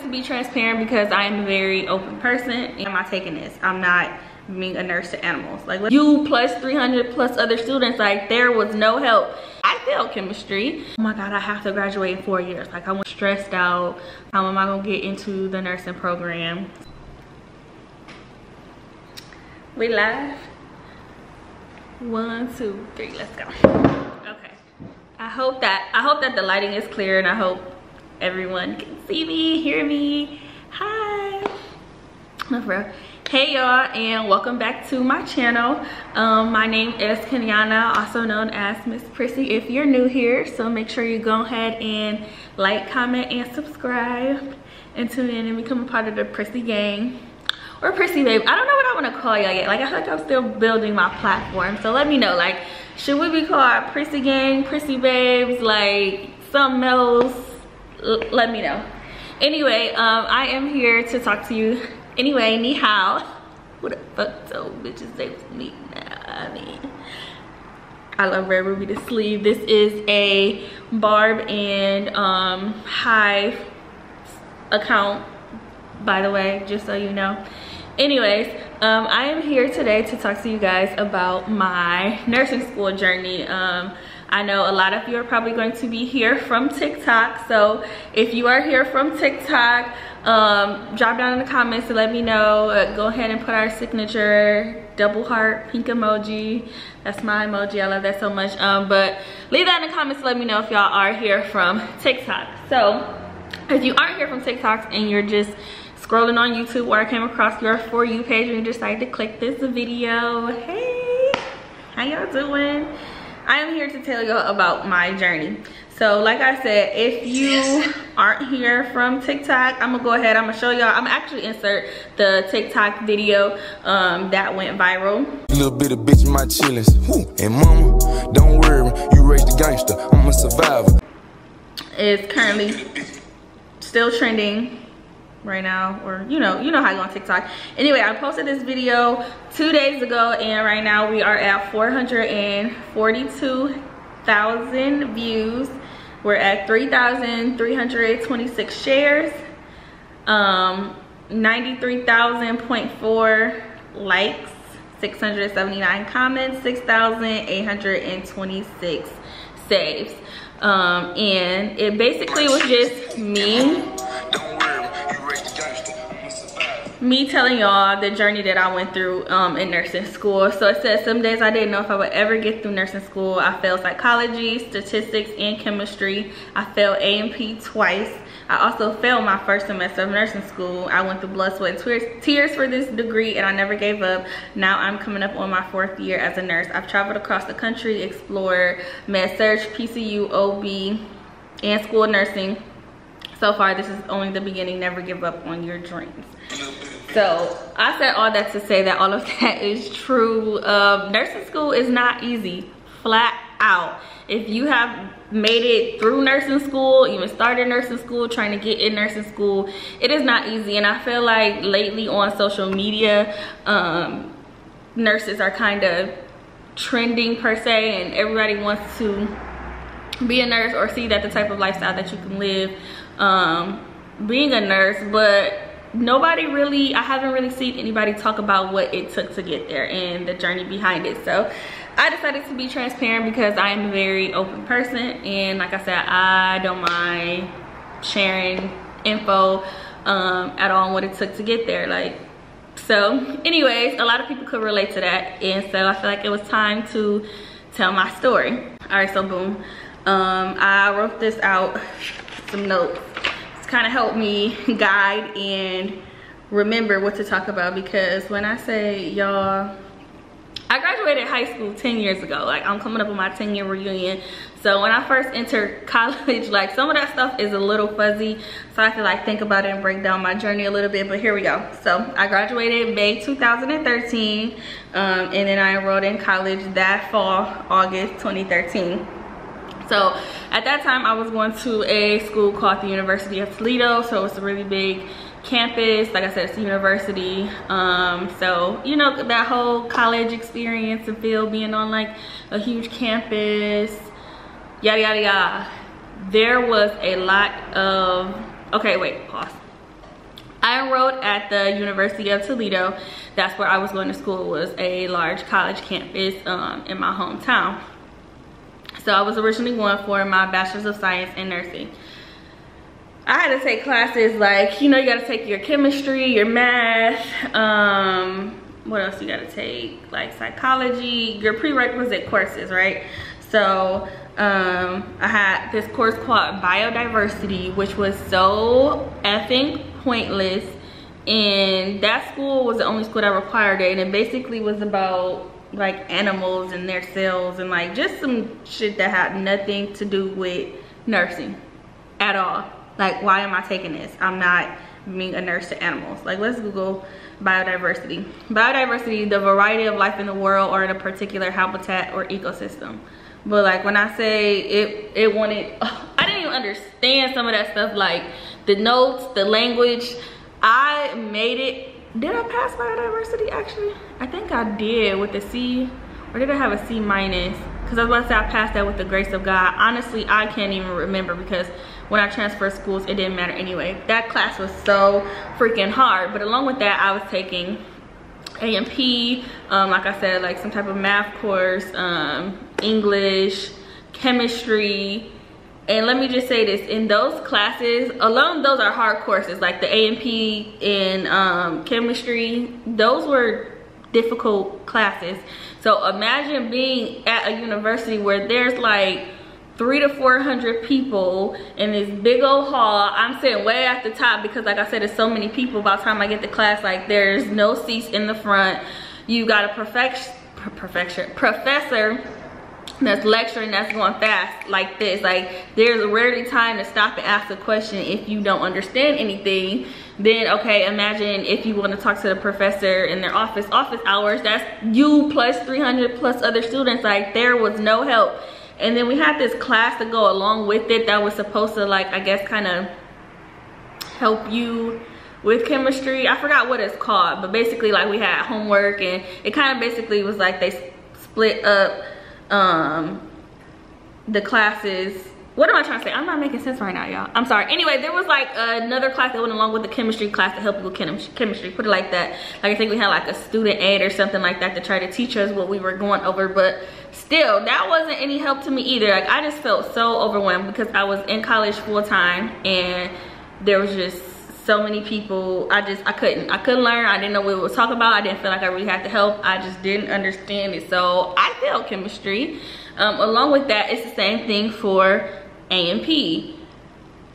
to be transparent because I am a very open person. And I'm not taking this. I'm not being a nurse to animals. Like you plus 300 plus other students, like there was no help. I failed chemistry. Oh my God, I have to graduate in 4 years. Like I'm stressed out. How am I gonna get into the nursing program? We live. 1, 2, 3, let's go. Okay. I hope that the lighting is clear and I hope everyone can see me, hear me. Hi. No, for real. Hey y'all, and welcome back to my channel. My name is Kenyana, also known as Miss Prissy if you're new here. So make sure you go ahead and like, comment, and subscribe and tune in and become a part of the Prissy Gang. Or Prissy Babe. I don't know what I want to call y'all yet. Like I feel like I'm still building my platform. So let me know, like, should we be called Prissy Gang, Prissy Babes, like something else? Let me know. Anyway, I am here to talk to you. Anyway, ni hao. Who the fuck told bitches they was me now? I mean, I love Red Ruby to sleeve. This is a Barb and Hive account, by the way, just so you know. Anyways, I am here today to talk to you guys about my nursing school journey. I know a lot of you are probably going to be here from TikTok, so if you are here from TikTok, drop down in the comments to let me know. Go ahead and put our signature double heart pink emoji. That's my emoji. I love that so much. But leave that in the comments to let me know if y'all are here from TikTok. So if you aren't here from TikTok and you're just scrolling on YouTube or I came across your For You page and you decided to click this video, hey, how y'all doing? I am here to tell y'all about my journey. So like I said, if you aren't here from TikTok, I'm gonna go ahead, I'm gonna show y'all. I'm actually insert the TikTok video that went viral. Little bit of bitch in my chillings. And mama, don't worry, you raised the gangster, I'm a survivor. It's currently still trending right now, or you know how you on TikTok. Anyway, I posted this video 2 days ago and right now we are at 442,000 views. We're at 3,326 shares, 93,000.4 likes, 679 comments, 6,826 saves. And it basically was just me telling y'all the journey that I went through in nursing school. So it says some days I didn't know if I would ever get through nursing school. I failed psychology, statistics, and chemistry. I failed A&P twice. I also failed my first semester of nursing school. I went through blood, sweat, and tears for this degree and I never gave up. Now I'm coming up on my 4th year as a nurse. I've traveled across the country, explored med-surg, PCU, OB, and school nursing. So far, this is only the beginning. Never give up on your dreams. So I said all that to say that all of that is true. Nursing school is not easy, flat out. If you have made it through nursing school, even started nursing school, trying to get in nursing school, it is not easy. And I feel like lately on social media, nurses are kind of trending per se, and everybody wants to be a nurse or see that the type of lifestyle that you can live being a nurse, but nobody really, I haven't really seen anybody talk about what it took to get there and the journey behind it. So I decided to be transparent because I am a very open person, and like I said, I don't mind sharing info at all on what it took to get there. Like, so anyways, a lot of people could relate to that, and so I feel like it was time to tell my story. All right, so boom, I wrote this out, some notes to kind of help me guide and remember what to talk about, because when I say y'all, I graduated high school 10 years ago. Like, I'm coming up on my 10-year reunion. So when I first entered college, like, some of that stuff is a little fuzzy, so I have to like think about it and break down my journey a little bit, but here we go. So I graduated May 2013, and then I enrolled in college that fall, August 2013. So at that time I was going to a school called the University of Toledo, so it's a really big campus. Like I said, it's a university, so you know, that whole college experience and feel, being on like a huge campus, yada yada yada. There was a lot of, okay, wait, pause. got enrolled at the University of Toledo. That's where I was going to school. It was a large college campus in my hometown. So I was originally going for my Bachelor's of Science in Nursing. I had to take classes like, you know, you gotta take your chemistry, your math, what else you gotta take? Like psychology, your prerequisite courses, right? So I had this course called biodiversity, which was so effing pointless. And that school was the only school that required it. And it basically was about like animals and their cells and like just some shit that had nothing to do with nursing at all. Like, why am I taking this? I'm not being a nurse to animals. Like, let's Google biodiversity. Biodiversity, the variety of life in the world or in a particular habitat or ecosystem. But like when I say it wanted, I didn't even understand some of that stuff, like the notes, the language. I made it. Did I pass biodiversity actually? I think I did with a C, or did I have a C minus? Because I was about to say I passed that with the grace of God. Honestly, I can't even remember because when I transferred schools, it didn't matter anyway. That class was so freaking hard. But along with that, I was taking A&P, like I said, like some type of math course, English, chemistry. And let me just say this, in those classes, alone those are hard courses, like the A&P and chemistry, those were difficult classes. So imagine being at a university where there's like 300 to 400 people in this big old hall. I'm sitting way at the top because like I said, there's so many people. By the time I get to class, like there's no seats in the front. You got a professor that's lecturing, that's going fast like this. Like there's rarely time to stop and ask a question if you don't understand anything. Then okay, imagine if you want to talk to the professor in their office hours. That's you plus 300 plus other students. Like there was no help. And then we had this class to go along with it that was supposed to, like, I guess kind of help you with chemistry. I forgot what it's called, but basically like we had homework, and it kind of basically was like they split up the classes. What am I trying to say? I'm not making sense right now, y'all. I'm sorry. Anyway, there was like another class that went along with the chemistry class to help you with chemistry. Put it like that. Like I think we had like a student aid or something like that to try to teach us what we were going over. But still, that wasn't any help to me either. Like I just felt so overwhelmed because I was in college full time and there was just so many people. I couldn't learn. I didn't know what we was talking about. I didn't feel like I really had to help. I just didn't understand it. So I failed chemistry. Along with that, it's the same thing for A&P.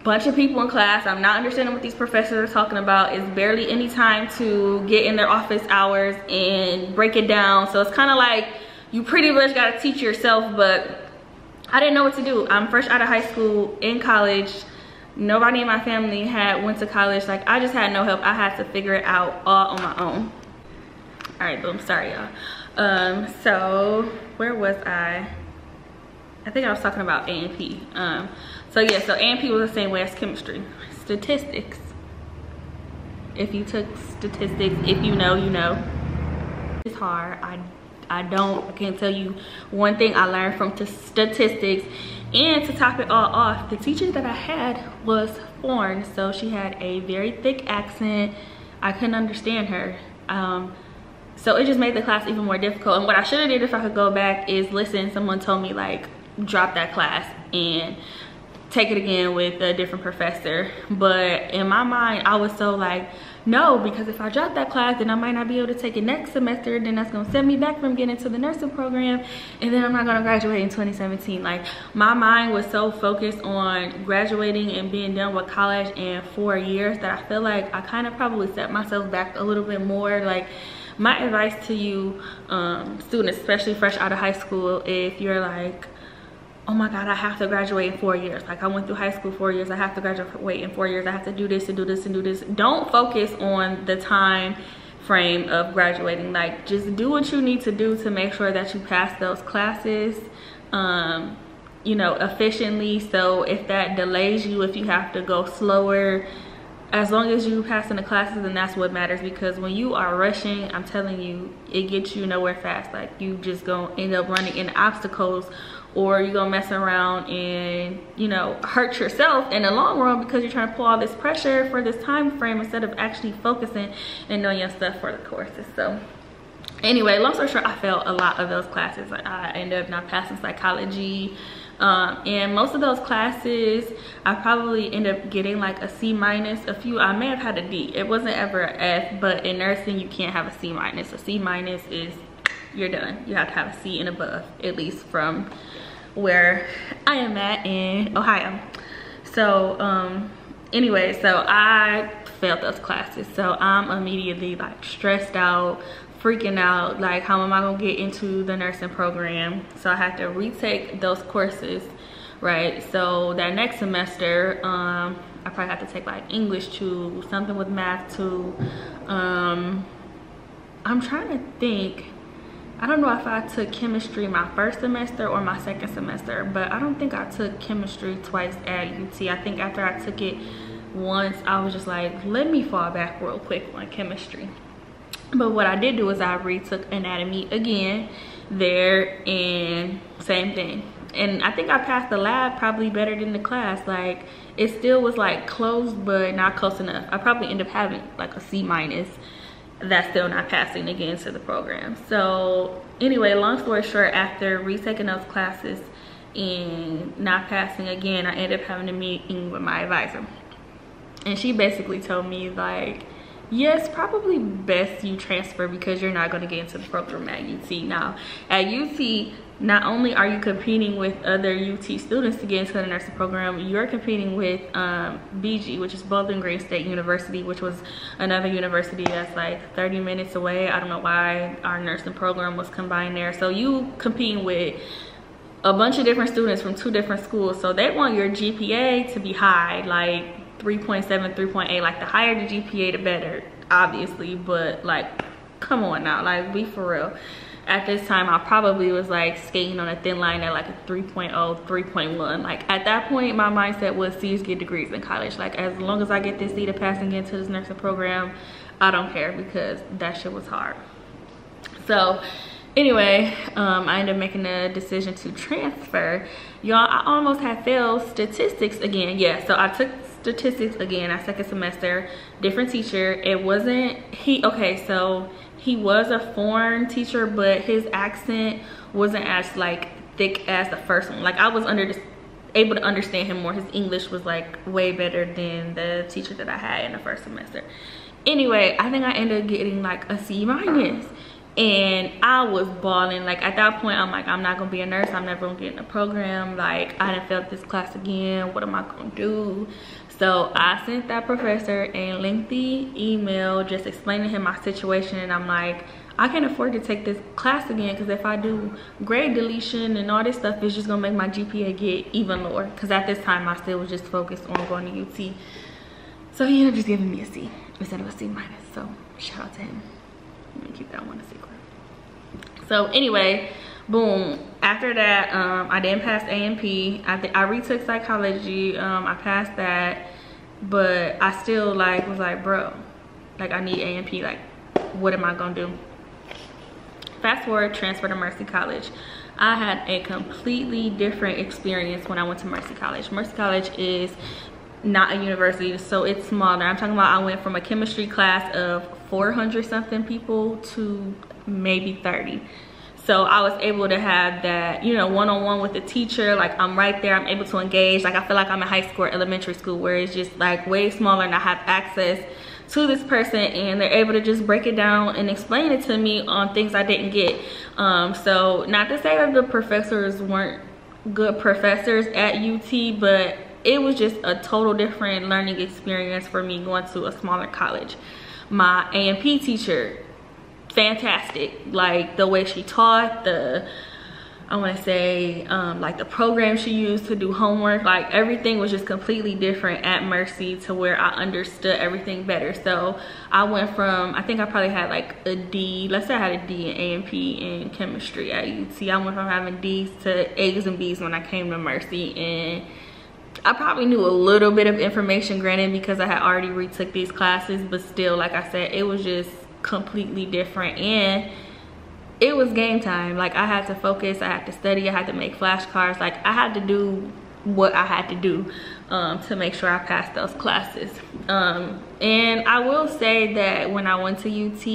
Bunch of people in class. I'm not understanding what these professors are talking about. It's barely any time to get in their office hours and break it down. So it's kind of like you pretty much got to teach yourself, but I didn't know what to do. I'm fresh out of high school, in college. Nobody in my family went to college. Like I just had no help. I had to figure it out all on my own. All right, boom, sorry y'all. So where was I think I was talking about A&P. So yeah, so A&P was the same way as chemistry. Statistics. If you took statistics, if you know, you know. It's hard. I can't tell you one thing I learned from statistics. And to top it all off, the teacher that I had was foreign, so she had a very thick accent. I couldn't understand her. So it just made the class even more difficult. And what I should have did if I could go back is listen, someone told me like drop that class and take it again with a different professor. But in my mind, I was so like, no, because if I drop that class, then I might not be able to take it next semester. Then that's gonna set me back from getting into the nursing program, and then I'm not gonna graduate in 2017. Like my mind was so focused on graduating and being done with college in 4 years that I feel like I kind of probably set myself back a little bit more. Like my advice to you students, especially fresh out of high school, if you're like, oh my God, I have to graduate in 4 years. Like I went through high school 4 years, I have to graduate in 4 years, I have to do this and do this and do this. Don't focus on the time frame of graduating. Like just do what you need to do to make sure that you pass those classes, you know, efficiently. So if that delays you, if you have to go slower, as long as you pass in the classes, and that's what matters, because when you are rushing, I'm telling you, it gets you nowhere fast. Like, you just gonna end up running into obstacles, or you're gonna mess around and, you know, hurt yourself in the long run because you're trying to pull all this pressure for this time frame instead of actually focusing and knowing your stuff for the courses. So anyway, long story short, I failed a lot of those classes. I ended up not passing psychology, and most of those classes I probably end up getting like a C minus. A few I may have had a D. It wasn't ever an F, but in nursing you can't have a C minus. A C minus is you're done. You have to have a C and above, at least from where I am at in Ohio. So anyway, so I failed those classes, so I'm immediately like stressed out, freaking out, like how am I gonna get into the nursing program? So I had to retake those courses, right? So that next semester I probably have to take like English 2, something with math 2. I'm trying to think, I don't know if I took chemistry my first semester or my second semester, but I don't think I took chemistry twice at UT. I think after I took it once, I was just like, let me fall back real quick on chemistry. But what I did do is I retook anatomy again there, and same thing. And I think I passed the lab probably better than the class. Like, it still was like close, but not close enough. I probably end up having like a C minus. That's still not passing again to the program. So anyway, long story short, after retaking those classes and not passing again, I ended up having a meeting with my advisor. And she basically told me like, yes, probably best you transfer because you're not going to get into the program at UT. Now, at UT, not only are you competing with other UT students to get into the nursing program, you're competing with BG, which is Bowling Green State University, which was another university that's like 30 minutes away. I don't know why our nursing program was combined there. So you competing with a bunch of different students from 2 different schools. So they want your GPA to be high, like 3.7, 3.8. Like, the higher the GPA, the better, obviously. But like, come on now, like, be for real. At this time, I probably was like skating on a thin line at like a 3.0, 3.1. Like, at that point, my mindset was C's get degrees in college. Like, as long as I get this C to pass and get into this nursing program, I don't care, because that shit was hard. So anyway, I ended up making a decision to transfer. Y'all, I almost had failed statistics again. Yeah, so I took statistics again at second semester, different teacher. It wasn't okay, so he was a foreign teacher, but his accent wasn't as like thick as the first one. Like, I was able to understand him more. His English was like way better than the teacher that I had in the first semester. Anyway, I think I ended up getting like a C minus, and I was bawling. Like, at that point, I'm like, I'm not gonna be a nurse. I'm never gonna get in the program. Like, I done failed this class again. What am I gonna do? So I sent that professor a lengthy email just explaining him my situation, and I'm like, I can't afford to take this class again, because if I do grade deletion and all this stuff, it's just gonna make my GPA get even lower, because at this time I still was just focused on going to UT. So he ended up just giving me a C instead of a C minus. So shout out to him. I'm gonna keep that one a secret. So anyway, boom, after that, I didn't pass A&P. I retook psychology. I passed that, but I still like was like, bro, like, I need A&P. Like, what am I gonna do? Fast forward, transfer to Mercy College. I had a completely different experience when I went to Mercy College. Mercy College is not a university, so it's smaller. I'm talking about I went from a chemistry class of 400 something people to maybe 30. So I was able to have that, you know, one-on-one with the teacher. Like, I'm right there, I'm able to engage. Like, I feel like I'm in high school or elementary school, where it's just like way smaller, and I have access to this person, and they're able to just break it down and explain it to me on things I didn't get. So not to say that the professors weren't good professors at UT, but it was just a total different learning experience for me going to a smaller college. My A&P teacher, fantastic. Like, the way she taught, I want to say like the program she used to do homework, like everything was just completely different at Mercy, to where I understood everything better. So I went from, I think I probably had like a D, let's say I had a D in A&P in chemistry at UT. I went from having D's to A's and B's when I came to Mercy, and I probably knew a little bit of information, granted, because I had already retook these classes, but still, like I said, it was just completely different. And it was game time. Like, I had to focus, I had to study, I had to make flashcards. Like, I had to do what I had to do to make sure I passed those classes. And I will say that when I went to UT,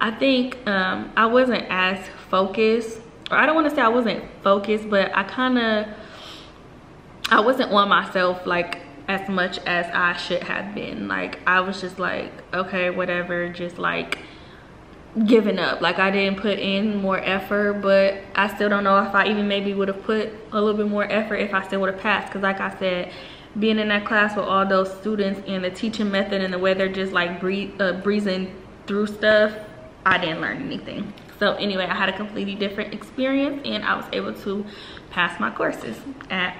I think I wasn't as focused, or I don't want to say I wasn't focused, but I wasn't on myself like as much as I should have been. Like, I was just like, okay, whatever, just like giving up. Like, I didn't put in more effort, but I still don't know if I even maybe would have put a little bit more effort if I still would have passed. Because like I said, being in that class with all those students and the teaching method and the way they're just like breezing through stuff, I didn't learn anything. So anyway, I had a completely different experience, and I was able to pass my courses at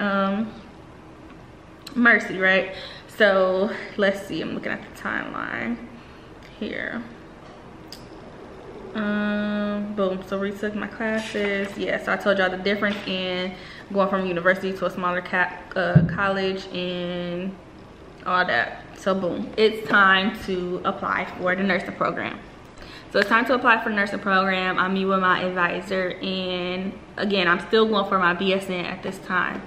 Mercy, right? So let's see, I'm looking at the timeline here. Boom, so retook my classes. Yeah, so I told y'all the difference in going from university to a smaller college and all that. So boom, it's time to apply for the nursing program. So it's time to apply for the nursing program. I meet with my advisor, and again, I'm still going for my BSN at this time.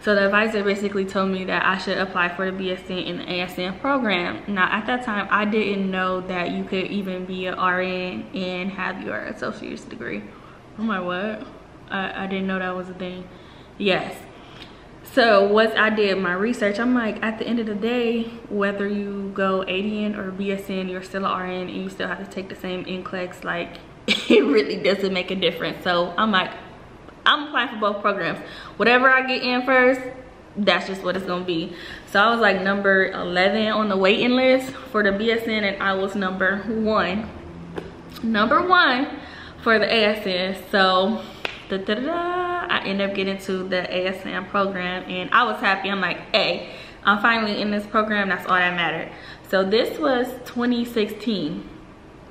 So the advisor basically told me that I should apply for the BSN and the ASN program. Now, at that time, I didn't know that you could even be an RN and have your associate's degree. I'm like, what? I didn't know that was a thing. Yes. So once I did my research, I'm like, at the end of the day, whether you go ADN or BSN, you're still an RN and you still have to take the same NCLEX. Like, it really doesn't make a difference. So I'm like, I'm applying for both programs. Whatever I get in first, that's just what it's gonna be. So I was like number 11 on the waiting list for the BSN, and I was number one for the ASN. So I ended up getting to the ASN program, and I was happy. I'm like, hey, I'm finally in this program. That's all that mattered. So this was 2016.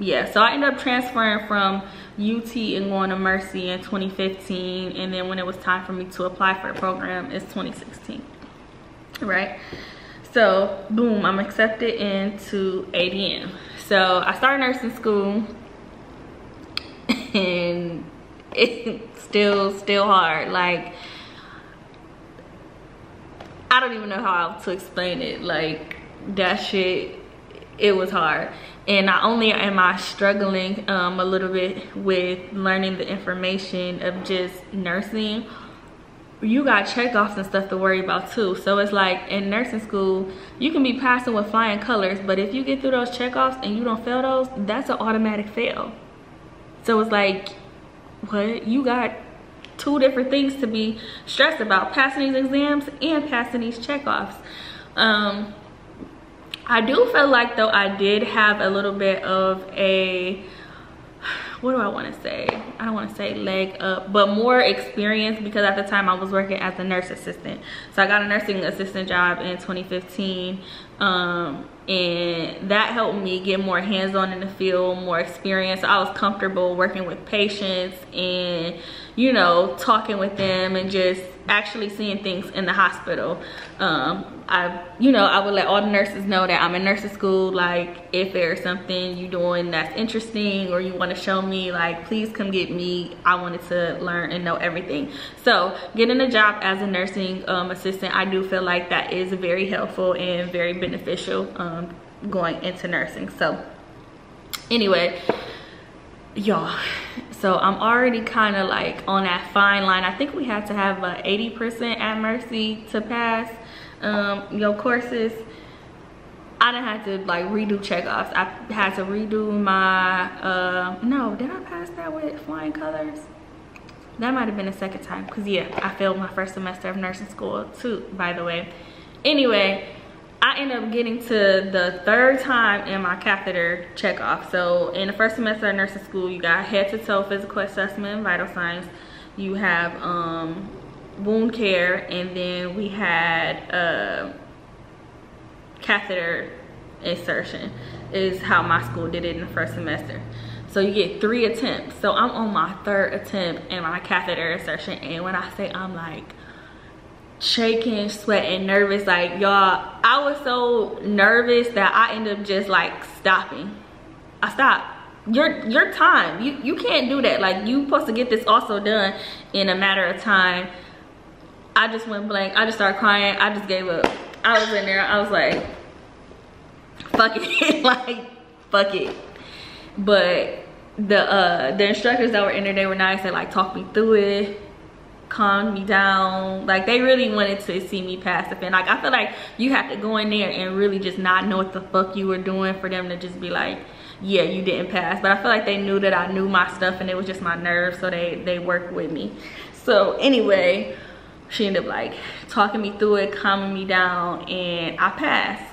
Yeah, so I ended up transferring from UT and going to Mercy in 2015, and then when it was time for me to apply for the program, it's 2016, right? So boom, I'm accepted into ADN. So I started nursing school, and it's still hard. Like, I don't even know how to explain it. Like, that shit, it was hard. And not only am I struggling a little bit with learning the information of just nursing, you got checkoffs and stuff to worry about too. So it's like, in nursing school, you can be passing with flying colors, but if you get through those checkoffs and you don't fail those, that's an automatic fail. So it's like, what? You got two different things to be stressed about: passing these exams and passing these checkoffs. I do feel like, though, I did have a little bit of a, what do I want to say? I don't want to say leg up, but more experience, because at the time I was working as a nurse assistant. So I got a nursing assistant job in 2015, and that helped me get more hands-on in the field, more experience. I was comfortable working with patients and, you know, talking with them and just actually seeing things in the hospital. I would let all the nurses know that I'm in nursing school. Like, if there's something you doing that's interesting or you want to show me, like, please come get me. I wanted to learn and know everything. So getting a job as a nursing assistant, I do feel like that is very helpful and very beneficial going into nursing. So anyway, y'all, so I'm already kind of like on that fine line. I think we had to have 80% at Mercy to pass your courses. I done had to like redo checkoffs. I had to redo my no, did I pass that with flying colors? That might have been the second time, because yeah, I failed my first semester of nursing school too, by the way. Anyway, I ended up getting to the third time in my catheter checkoff. So in the first semester of nursing school, you got head to toe physical assessment and vital signs. You have wound care, and then we had catheter insertion is how my school did it in the first semester. So you get 3 attempts. So I'm on my 3rd attempt in my catheter insertion, and when I say I'm like shaking, sweating, nervous. Like, y'all, I was so nervous that I ended up just like stopping. I stopped. Your time, you can't do that. Like, you supposed to get this also done in a matter of time. I just went blank. I just started crying. I just gave up. I was in there, I was like, fuck it. Like, fuck it. But the instructors that were in there, they were nice. They like talked me through it, calmed me down. Like, they really wanted to see me pass the fin. Like, I feel like you have to go in there and really just not know what the fuck you were doing for them to just be like, yeah, you didn't pass. But I feel like they knew that I knew my stuff and it was just my nerves, so they worked with me. So anyway, she ended up like talking me through it, calming me down, and I passed.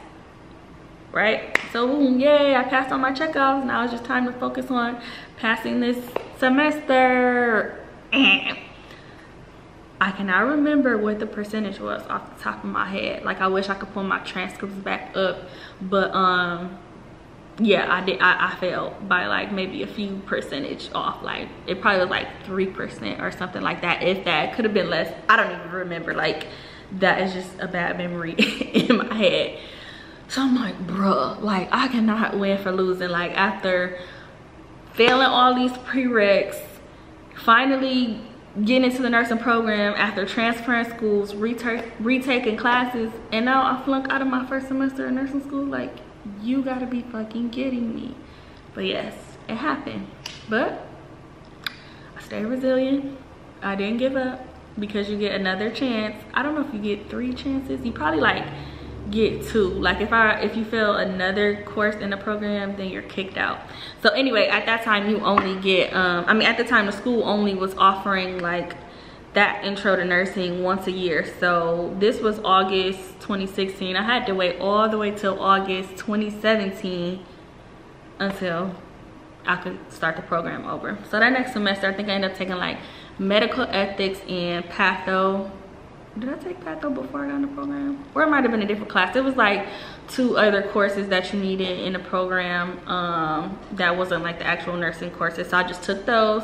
Right? So yay, I passed on my checkouts. Now it's just time to focus on passing this semester. I cannot remember what the percentage was off the top of my head. Like, I wish I could pull my transcripts back up, but yeah, I failed by like maybe a few percentage off. Like, it probably was like 3% or something like that, if that. Could have been less. I don't even remember. Like, that is just a bad memory in my head. So I'm like, bruh, like, I cannot win for losing. Like, after failing all these prereqs, finally getting into the nursing program, after transferring schools, retaking classes, and now I flunked out of my first semester in nursing school. Like, you gotta be fucking kidding me. But yes, it happened. But I stayed resilient. I didn't give up, because you get another chance. I don't know if you get 3 chances. You probably like get 2. Like, if you fail another course in the program, then you're kicked out. So anyway, at that time you only get I mean, at the time the school only was offering like that intro to nursing once a year. So this was August 2016. I had to wait all the way till August 2017 until I could start the program over. So that next semester, I think I ended up taking like medical ethics and patho. Did I take patho before I got in the program? Or it might have been a different class. It was like 2 other courses that you needed in the program that wasn't like the actual nursing courses. So I just took those,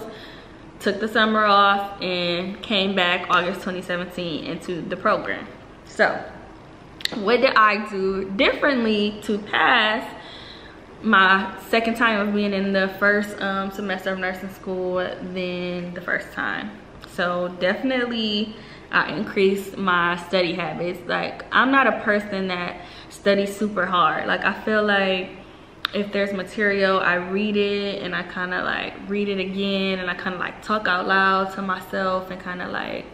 took the summer off, and came back August 2017 into the program. So what did I do differently to pass my second time of being in the first semester of nursing school than the first time? So definitely I increased my study habits. Like, I'm not a person that studies super hard. Like, I feel like if there's material, I read it and I kind of like read it again, and I kind of like talk out loud to myself and kind of like,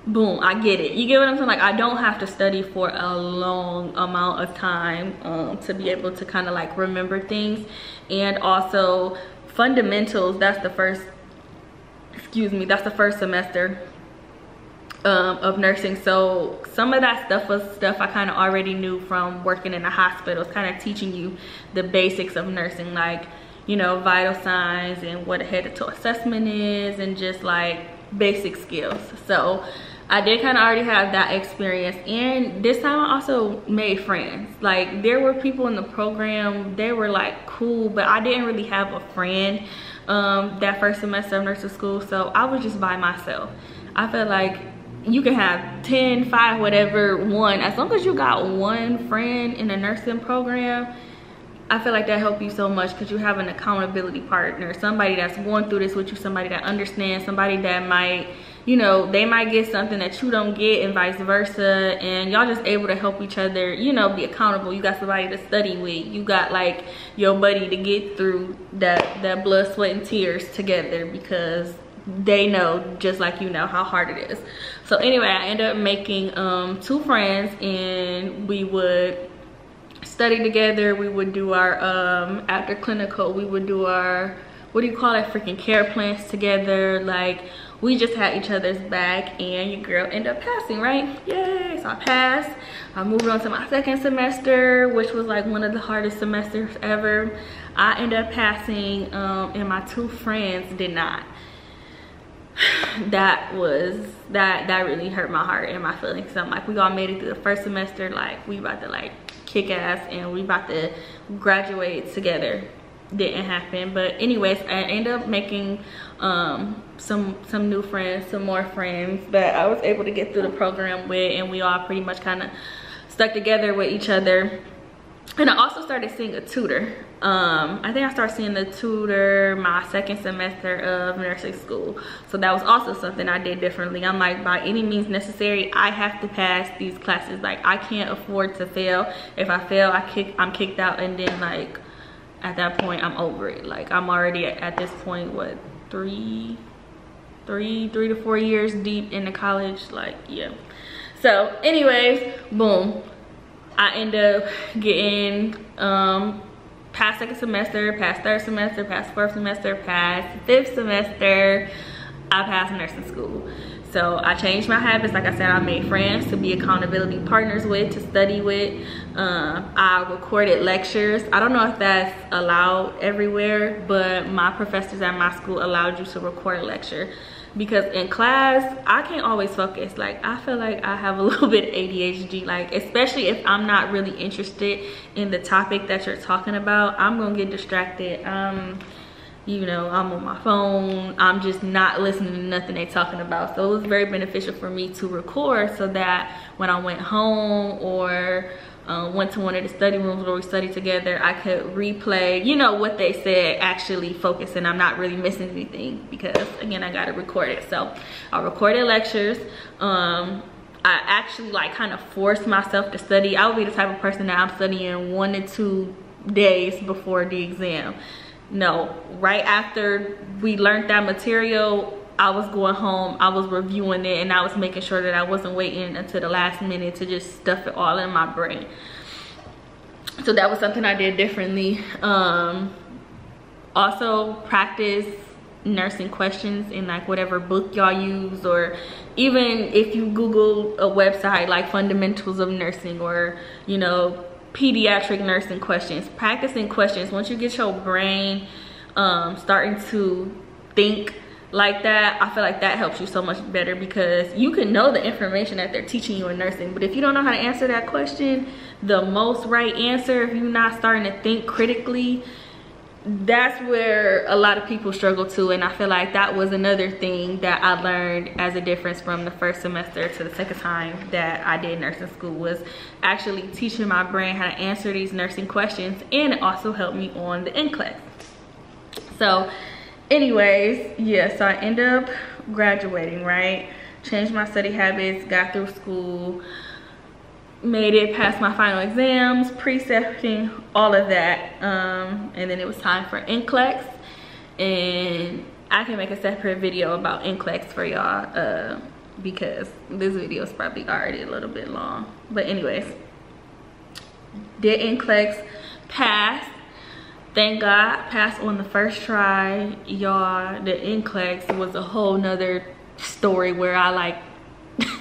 boom, I get it. You get what I'm saying? Like, I don't have to study for a long amount of time to be able to kind of like remember things. And also fundamentals, that's the first semester of nursing. So some of that stuff was stuff I kind of already knew from working in the hospital. It's kind of teaching you the basics of nursing, like, you know, vital signs and what a head-to-toe assessment is, and just like basic skills. So I did kind of already have that experience, and this time I also made friends. Like, there were people in the program, they were like cool, but I didn't really have a friend that first semester of nursing school, so I was just by myself. I feel like you can have 10, 5, whatever, 1. As long as you got 1 friend in a nursing program, I feel like that helps you so much, because you have an accountability partner, somebody that's going through this with you, somebody that understands, somebody that might, you know, they might get something that you don't get, and vice versa, and y'all just able to help each other, you know, be accountable. You got somebody to study with, you got like your buddy to get through that blood, sweat, and tears together, because they know, just like you know, how hard it is. So anyway, I ended up making 2 friends, and we would study together. We would do our after clinical, we would do our, what do you call it, freaking care plans together. Like, we just had each other's back, and your girl ended up passing, right? Yay! So I passed. I moved on to my second semester, which was like one of the hardest semesters ever. I ended up passing, and my 2 friends did not. That really hurt my heart and my feelings. So I'm like, we all made it through the first semester, like we about to like kick ass, and we about to graduate together. didn't happen. But anyways, I ended up making some new friends, some more friends that I was able to get through the program with, and we all pretty much kind of stuck together with each other. And I also started seeing a tutor. I think I started seeing the tutor my second semester of nursing school. So that was also something I did differently. I'm like, by any means necessary, I have to pass these classes. Like, I can't afford to fail. If I fail, I'm kicked out, and then like at that point I'm over it. Like, I'm already at this point, what, three to 4 years deep into college. Like, yeah. So anyways, boom, I end up getting past second semester, past third semester, past fourth semester, past fifth semester. I passed nursing school. So I changed my habits. Like I said, I made friends to be accountability partners with, to study with. I recorded lectures. I don't know if that's allowed everywhere, but my professors at my school allowed you to record a lecture. Because in class, I can't always focus. Like, I feel like I have a little bit of ADHD. Like, especially if I'm not really interested in the topic that you're talking about, I'm gonna get distracted. You know, I'm on my phone. I'm just not listening to nothing they're talking about. So it was very beneficial for me to record, so that when I went home or went to one of the study rooms where we studied together, I could replay, you know, what they said, actually focus, and I'm not really missing anything, because again, I got to record it. So I recorded lectures. I actually like kind of forced myself to study. I would be the type of person that I'm studying 1 to 2 days before the exam. No, right after we learned that material, I was going home, I was reviewing it, and I was making sure that I wasn't waiting until the last minute to just stuff it all in my brain. So that was something I did differently. Also, practice nursing questions in like whatever book y'all use, or even if you Google a website like fundamentals of nursing, or, you know, pediatric nursing questions. Practicing questions, once you get your brain starting to think like that, I feel like that helps you so much better, because you can know the information that they're teaching you in nursing, but if you don't know how to answer that question, the most right answer, if you're not starting to think critically, that's where a lot of people struggle too. And I feel like that was another thing that I learned as a difference from the first semester to the second time that I did nursing school, was actually teaching my brain how to answer these nursing questions, and it also helped me on the NCLEX. So anyways, yeah, so I ended up graduating, right? Changed my study habits, got through school, made it past my final exams, precepting, all of that. And then it was time for NCLEX, and I can make a separate video about NCLEX for y'all, because this video is probably already a little bit long. But anyways, did NCLEX, passed. Thank God, passed on the first try. Y'all, the NCLEX was a whole nother story where I like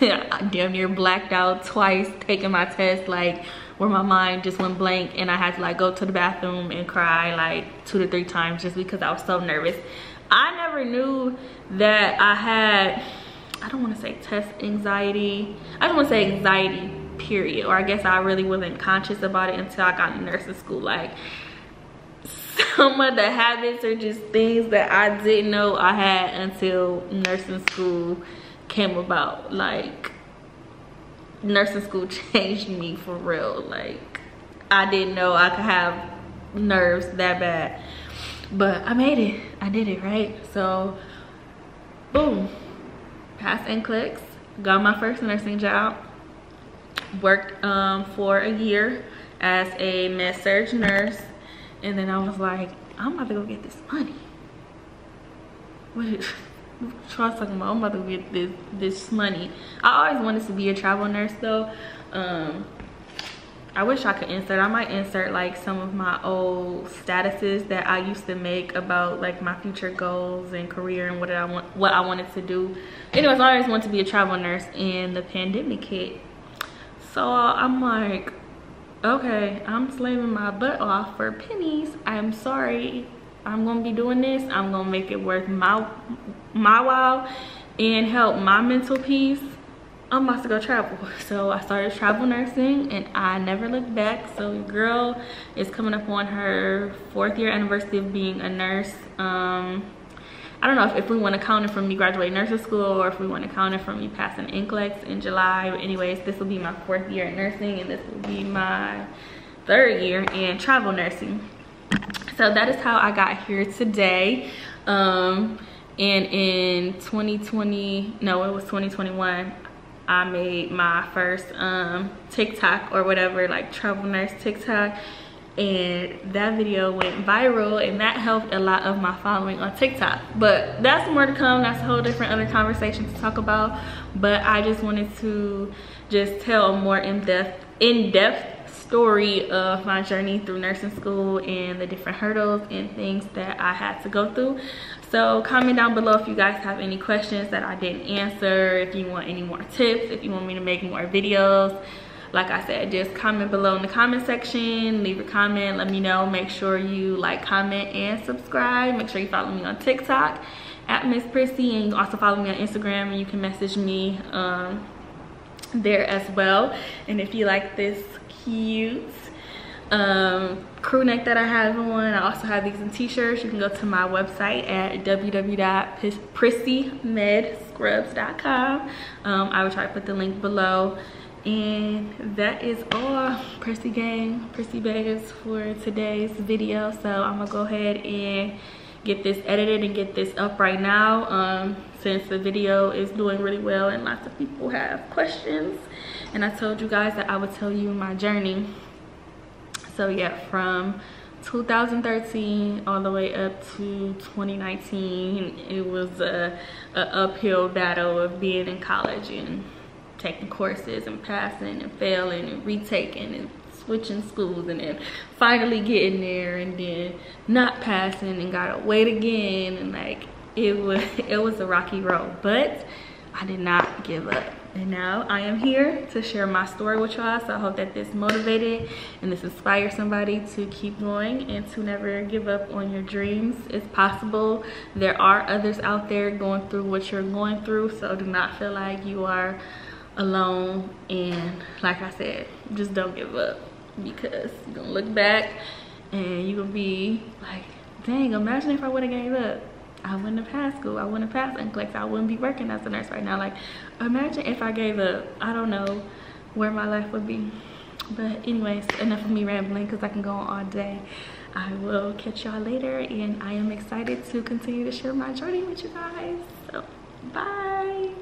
I damn near blacked out twice taking my test, like where my mind just went blank, and I had to like go to the bathroom and cry like 2 to 3 times just because I was so nervous. I never knew that I had, I don't want to say test anxiety, I just want to say anxiety period, or I guess I really wasn't conscious about it until I got into nursing school. Like, some of the habits are just things that I didn't know I had until nursing school came about. Like, nursing school changed me for real. Like, I didn't know I could have nerves that bad, but I made it. I did it, right? So boom, passed NCLEX, got my first nursing job, worked for a year as a med-surg nurse. And then I was like, I'm about to go get this money. What I was talking about? I'm about to get this money. I always wanted to be a travel nurse though. I wish I could insert. I might insert like some of my old statuses that I used to make about like my future goals and career and what I wanted to do. Anyways, I always wanted to be a travel nurse, and the pandemic hit. So I'm like, okay, I'm slaving my butt off for pennies. I'm sorry. I'm gonna be doing this. I'm gonna make it worth my while and help my mental peace. I'm about to go travel. So I started travel nursing and I never looked back. So your girl is coming up on her 4th year anniversary of being a nurse. I don't know if we want to count it from me graduating nursing school or if we want to count it from me passing NCLEX in July. But anyways, this will be my 4th year in nursing and this will be my 3rd year in travel nursing. So that is how I got here today. And in 2021, I made my first TikTok or whatever, like travel nurse TikTok. And that video went viral and that helped a lot of my following on TikTok. But that's more to come. That's a whole different other conversation to talk about. But I just wanted to just tell a more in-depth story of my journey through nursing school and the different hurdles and things that I had to go through. So comment down below if you guys have any questions that I didn't answer, if you want any more tips, if you want me to make more videos. Like I said, just comment below in the comment section, leave a comment, let me know. Make sure you like, comment, and subscribe. Make sure you follow me on TikTok at Miss Prissy, and you can also follow me on Instagram and you can message me there as well. And if you like this cute crew neck that I have on, I also have these in t-shirts. You can go to my website at www.prissymedscrubs.com. I will try to put the link below. And that is all, Prissy gang, Prissy babes, for today's video. So I'm gonna go ahead and get this edited and get this up right now, since the video is doing really well and lots of people have questions. And I told you guys that I would tell you my journey. So yeah, from 2013 all the way up to 2019, it was a uphill battle of being in college and taking courses and passing and failing and retaking and switching schools and then finally getting there and then not passing and gotta wait again. And like it was a rocky road, but I did not give up. And now I am here to share my story with y'all. So I hope that this motivated and this inspires somebody to keep going and to never give up on your dreams. It's possible. There are others out there going through what you're going through, so do not feel like you are alone. And like I said, just don't give up, because you're gonna look back and you're gonna be like, dang, imagine if I would have gave up. I wouldn't have passed school, I wouldn't have passed NCLEX, I wouldn't be working as a nurse right now. Like, imagine if I gave up. I don't know where my life would be. But anyways, enough of me rambling, because I can go on all day. I will catch y'all later, and I am excited to continue to share my journey with you guys. So bye.